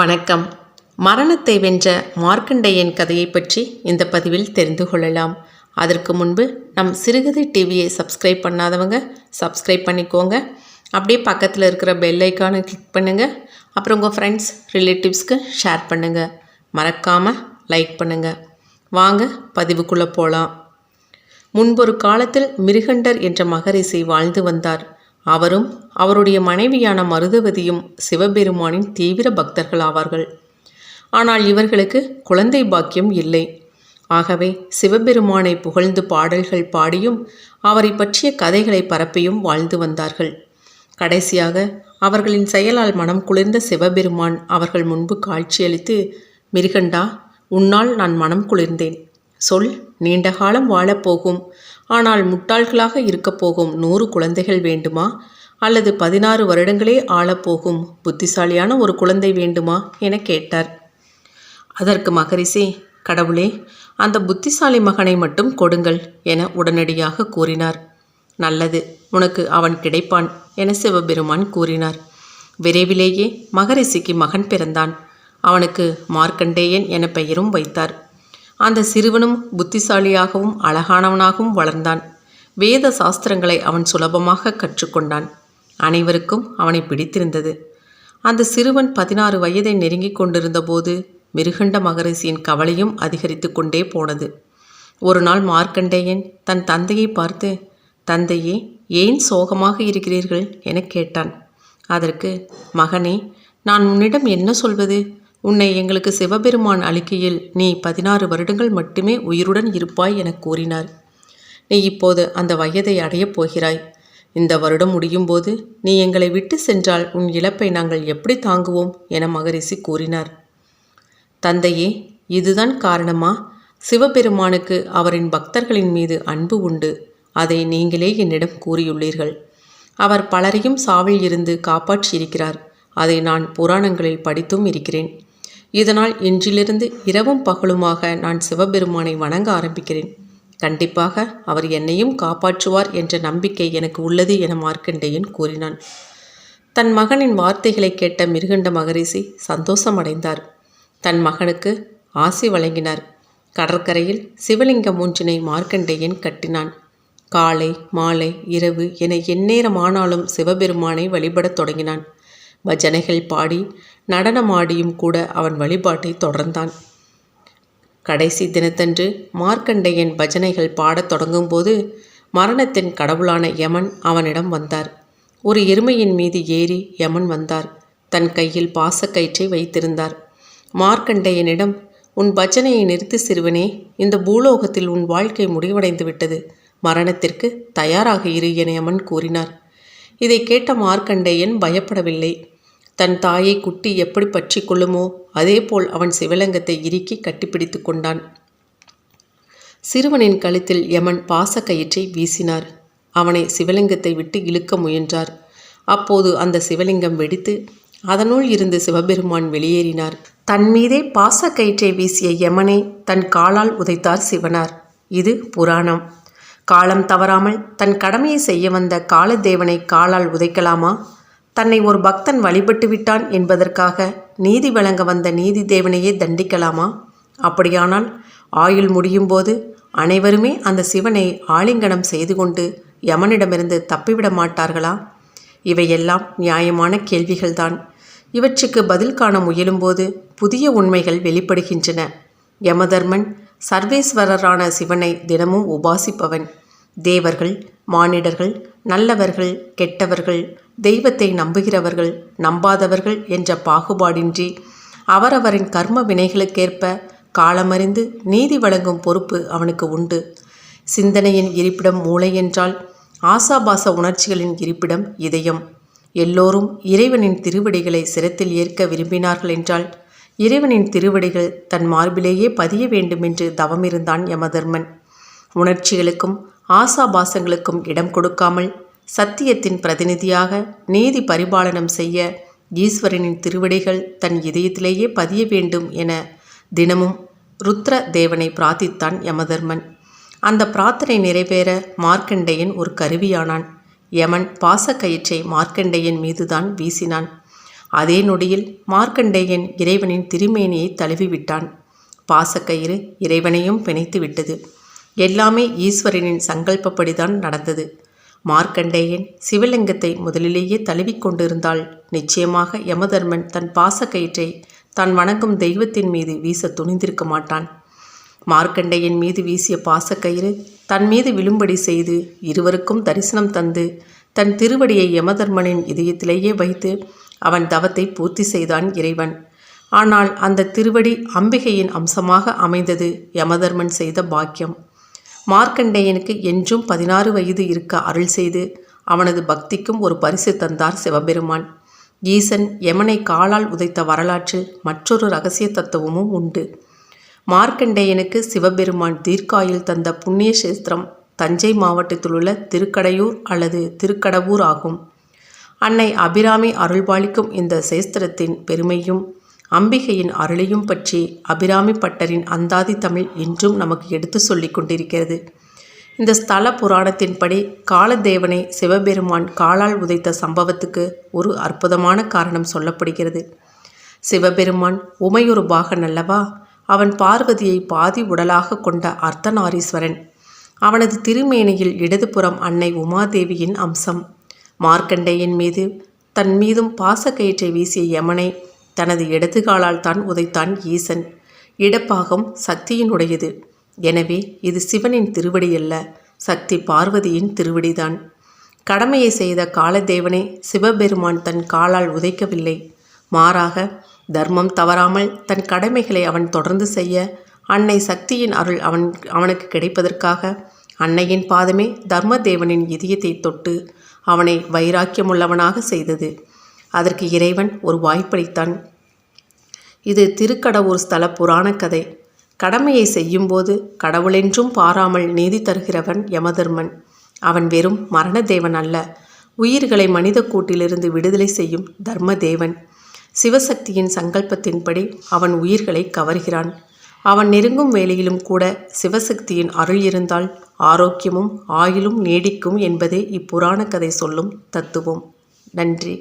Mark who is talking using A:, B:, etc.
A: வணக்கம். மரணத்தை வென்ற மார்க்கண்டேயன் கதையை பற்றி இந்த பதிவில் தெரிந்து கொள்ளலாம். அதற்கு முன்பு நம் சிறுகதை டிவியை சப்ஸ்கிரைப் பண்ணாதவங்க சப்ஸ்கிரைப் பண்ணிக்கோங்க. அப்படியே பக்கத்தில் இருக்கிற பெல் ஐக்கானை கிளிக் பண்ணுங்கள். அப்புறம் உங்கள் ஃப்ரெண்ட்ஸ் ரிலேட்டிவ்ஸ்க்கு ஷேர் பண்ணுங்கள். மறக்காமல் லைக் பண்ணுங்கள். வாங்க பதிவுக்குள்ளே போகலாம். முன்பொரு காலத்தில் மிருகண்டர் என்ற மகரிஷி வாழ்ந்து வந்தார். அவரும் அவருடைய மனைவியான மருதவதியும் சிவபெருமானின் தீவிர பக்தர்கள் ஆவார்கள். ஆனால் இவர்களுக்கு குழந்தை பாக்கியம் இல்லை. ஆகவே சிவபெருமானை புகழ்ந்து பாடல்கள் பாடியும் அவரை பற்றிய கதைகளை பரப்பியும் வாழ்ந்து வந்தார்கள். கடைசியாக அவர்களின் செயலால் மனம் குளிர்ந்த சிவபெருமான் அவர்கள் முன்பு காட்சியளித்து, மிருகண்டா, உன்னால் நான் மனம் குளிர்ந்தேன். சொல், நீண்ட காலம் வாழப்போகும் ஆனால் முட்டாள்களாக இருக்கப் போகும் 100 குழந்தைகள் வேண்டுமா, அல்லது 16 வருடங்களே ஆளப்போகும் புத்திசாலியான ஒரு குழந்தை வேண்டுமா என கேட்டார். அதற்கு மகரிஷி, கடவுளே, அந்த புத்திசாலி மகனை மட்டும் கொடுங்கள் என உடனடியாக கூறினார். நல்லது, உனக்கு அவன் கிடைப்பான் என சிவபெருமான் கூறினார். விரைவிலேயே மகரிஷிக்கு மகன் பிறந்தான். அவனுக்கு மார்க்கண்டேயன் என பெயரும் வைத்தார். அந்த சிறுவனும் புத்திசாலியாகவும் அழகானவனாகவும் வளர்ந்தான். வேத சாஸ்திரங்களை அவன் சுலபமாக கற்றுக்கொண்டான். அனைவருக்கும் அவனை பிடித்திருந்தது. அந்த சிறுவன் 16 வயதை நெருங்கி கொண்டிருந்த போது மிருகண்ட மகரிஷியின் கவலையும் அதிகரித்து கொண்டே போனது. ஒரு நாள் மார்க்கண்டேயன் தன் தந்தையை பார்த்து, தந்தையே, ஏன் சோகமாக இருக்கிறீர்கள் என கேட்டான். அதற்கு, மகனே, நான் உன்னிடம் என்ன சொல்வது? உன்னை எங்களுக்கு சிவபெருமான் அளிக்கையில் நீ 16 வருடங்கள் மட்டுமே உயிருடன் இருப்பாய் என கூறினார். நீ இப்போது அந்த வயதை அடையப் போகிறாய். இந்த வருடம் முடியும் போது நீ எங்களை விட்டு சென்றால் உன் இழப்பை நாங்கள் எப்படி தாங்குவோம் என மகரிஷி கூறினார். தந்தையே, இதுதான் காரணமா? சிவபெருமானுக்கு அவரின் பக்தர்களின் மீது அன்பு உண்டு. அதை நீங்களே என்னிடம் கூறியுள்ளீர்கள். அவர் பலரையும் சாவில் இருந்து காப்பாற்றியிருக்கிறார். அதை நான் புராணங்களில் படித்தும் இருக்கிறேன். இதனால் இன்றிலிருந்து இரவும் பகலுமாக நான் சிவபெருமானை வணங்க ஆரம்பிக்கிறேன். கண்டிப்பாக அவர் என்னையும் காப்பாற்றுவார் என்ற நம்பிக்கை எனக்கு உள்ளது என மார்க்கண்டேயன் கூறினான். தன் மகனின் வார்த்தைகளை கேட்ட மிருகண்ட மகரிஷி சந்தோஷமடைந்தார். தன் மகனுக்கு ஆசி வழங்கினார். கடற்கரையில் சிவலிங்கம் ஒன்றினை மார்க்கண்டேயன் கட்டினான். காலை மாலை இரவு என எந்நேரமானாலும் சிவபெருமானை வழிபடத் தொடங்கினான். பஜனைகள் பாடி நடனமாடியும் கூட அவன் வழிபாட்டை தொடர்ந்தான். கடைசி தினத்தன்று மார்க்கண்டேயன் பஜனைகள் பாடத் தொடங்கும்போது மரணத்தின் கடவுளான யமன் அவனிடம் வந்தார். ஒரு எருமையின் மீது ஏறி யமன் வந்தார். தன் கையில் பாசக்கயிற்றை வைத்திருந்தார். மார்க்கண்டேயனிடம், உன் பஜனையை நிறுத்து சிறுவனே, இந்த பூலோகத்தில் உன் வாழ்க்கை முடிவடைந்து விட்டது. மரணத்திற்கு தயாராக இரு என யமன் கூறினார். இதை கேட்ட மார்க்கண்டேயன் பயப்படவில்லை. தன் தாயை குட்டி எப்படி பற்றி கொள்ளுமோ அதேபோல் அவன் சிவலிங்கத்தை இறுக்கி கட்டிப்பிடித்து கொண்டான். சிறுவனின் கழுத்தில் யமன் பாசக்கயிற்றை வீசினார். அவனை சிவலிங்கத்தை விட்டு இழுக்க முயன்றார். அப்போது அந்த சிவலிங்கம் வெடித்து அதனுள் இருந்து சிவபெருமான் வெளியேறினார். தன் மீதே பாசக்கயிற்றை வீசிய யமனை தன் காலால் உதைத்தார் சிவனார். இது புராணம். காலம் தவறாமல் தன் கடமையை செய்ய வந்த காலதேவனை காலால் உதைக்கலாமா? தன்னை ஒரு பக்தன் வழிபட்டு விட்டான் என்பதற்காக நீதி வழங்க வந்த நீதி தேவனையே தண்டிக்கலாமா? அப்படியானால் ஆயுள் முடியும் போது அனைவருமே அந்த சிவனை ஆலிங்கனம் செய்து கொண்டு யமனிடமிருந்து தப்பிவிட மாட்டார்களா? இவையெல்லாம் நியாயமான கேள்விகள்தான். இவற்றுக்கு பதில் காண முயலும்போது புதிய உண்மைகள் வெளிப்படுகின்றன. யமதர்மன் சர்வேஸ்வரரான சிவனை தினமும் உபாசிப்பவன். தேவர்கள், மானிடர்கள், நல்லவர்கள், கெட்டவர்கள், தெய்வத்தை நம்புகிறவர்கள், நம்பாதவர்கள் என்ற பாகுபாடின்றி அவரவரின் கர்ம வினைகளுக்கேற்ப காலமறிந்து நீதி வழங்கும் பொறுப்பு அவனுக்கு உண்டு. சிந்தனையின் இருப்பிடம் மூளை என்றால் ஆசாபாச உணர்ச்சிகளின் இருப்பிடம் இதயம். எல்லோரும் இறைவனின் திருவடிகளை சிரத்தில் ஏற்க விரும்பினார்கள் என்றால் இறைவனின் திருவடிகள் தன் மார்பிலேயே பதிய வேண்டுமென்று தவமிருந்தான் யமதர்மன். உணர்ச்சிகளுக்கும் ஆசாபாசங்களுக்கும் இடம் கொடுக்காமல் சத்தியத்தின் பிரதிநிதியாக நீதி பரிபாலனம் செய்ய ஈஸ்வரனின் திருவடிகள் தன் இதயத்திலேயே பதிய வேண்டும் என தினமும் ருத்ர தேவனை பிரார்த்தித்தான் யமதர்மன். அந்த பிரார்த்தனை நிறைவேற மார்க்கண்டேயன் ஒரு கருவியானான். யமன் பாசக்கயிற்றை மார்க்கண்டேயன் மீதுதான் வீசினான். அதே நொடியில் மார்க்கண்டேயன் இறைவனின் திருமேனியை தழுவிவிட்டான். பாசக்கயிறு இறைவனையும் பிணைத்து விட்டது. எல்லாமே ஈஸ்வரனின் சங்கல்பப்படிதான் நடந்தது. மார்க்கண்டேயன் சிவலிங்கத்தை முதலிலேயே தழுவிக்கொண்டிருந்தால் நிச்சயமாக யமதர்மன் தன் பாசக்கயிற்றை தான் வணங்கும் தெய்வத்தின் மீது வீச துணிந்திருக்க மாட்டான். மார்க்கண்டேயன் மீது வீசிய பாசக்கயிறு தன் மீது விழும்படி செய்து இருவருக்கும் தரிசனம் தந்து தன் திருவடியை யமதர்மனின் இதயத்திலேயே வைத்து அவன் தவத்தை பூர்த்தி செய்தான் இறைவன். ஆனால் அந்த திருவடி அம்பிகையின் அம்சமாக அமைந்தது யமதர்மன் செய்த பாக்கியம். மார்க்கண்டேயனுக்கு என்றும் 16 வயது இருக்க அருள் செய்து அவனது பக்திக்கும் ஒரு பரிசு தந்தார் சிவபெருமான். ஈசன் யமனை காலால் உதைத்த வரலாற்றில் மற்றொரு இரகசிய தத்துவமும் உண்டு. மார்க்கண்டேயனுக்கு சிவபெருமான் தீர்க்காயில் தந்த புண்ணிய சேஸ்திரம் தஞ்சை மாவட்டத்தில் உள்ள திருக்கடையூர் அல்லது திருக்கடவூர் ஆகும். அன்னை அபிராமி அருள்பாலிக்கும் இந்த சேஸ்திரத்தின் பெருமையும் அம்பிகையின் அருளையும் பற்றி அபிராமி பட்டரின் அந்தாதி தமிழ் இன்றும் நமக்கு எடுத்து சொல்லி கொண்டிருக்கிறது. இந்த ஸ்தல புராணத்தின்படி காலதேவனை சிவபெருமான் காலால் உதைத்த சம்பவத்துக்கு ஒரு அற்புதமான காரணம் சொல்லப்படுகிறது. சிவபெருமான் உமையொரு பாகன் அல்லவா? அவன் பார்வதியை பாதி உடலாக கொண்ட அர்த்தநாரீஸ்வரன். அவனது திருமேனியில் இடதுபுறம் அன்னை உமாதேவியின் அம்சம். மார்க்கண்டேயன் மீது தன் மீதும் பாசக்கயிற்றை வீசிய யமனை தனது இடது காலால் தான் உதைத்தான் ஈசன். இடப்பாகம் சக்தியினுடையது. எனவே இது சிவனின் திருவடி அல்ல, சக்தி பார்வதியின் திருவடிதான். கடமையை செய்த காலதேவனை சிவபெருமான் தன் காலால் உதைக்கவில்லை. மாறாக தர்மம் தவறாமல் தன் கடமைகளை அவன் தொடர்ந்து செய்ய அன்னை சக்தியின் அருள் அவனுக்கு கிடைப்பதற்காக அன்னையின் பாதமே தர்மதேவனின் இதயத்தை தொட்டு அவனை வைராக்கியமுள்ளவனாக செய்தது. அதற்கு இறைவன் ஒரு வாய்ப்பளித்தான். இது திருக்கடவூர் ஸ்தல புராண கதை. கடமையை செய்யும்போது கடவுளென்றும் பாராமல் நீதி தருகிறவன் யமதர்மன். அவன் வெறும் மரணதேவன் அல்ல, உயிர்களை மனித கூட்டிலிருந்து விடுதலை செய்யும் தர்மதேவன். சிவசக்தியின் சங்கல்பத்தின்படி அவன் உயிர்களை கவர்கிறான். அவன் நெருங்கும் வேளையிலும் கூட சிவசக்தியின் அருள் இருந்தால் ஆரோக்கியமும் ஆயுளும் நீடிக்கும் என்பதே இப்புராண கதை சொல்லும் தத்துவம். நன்றி.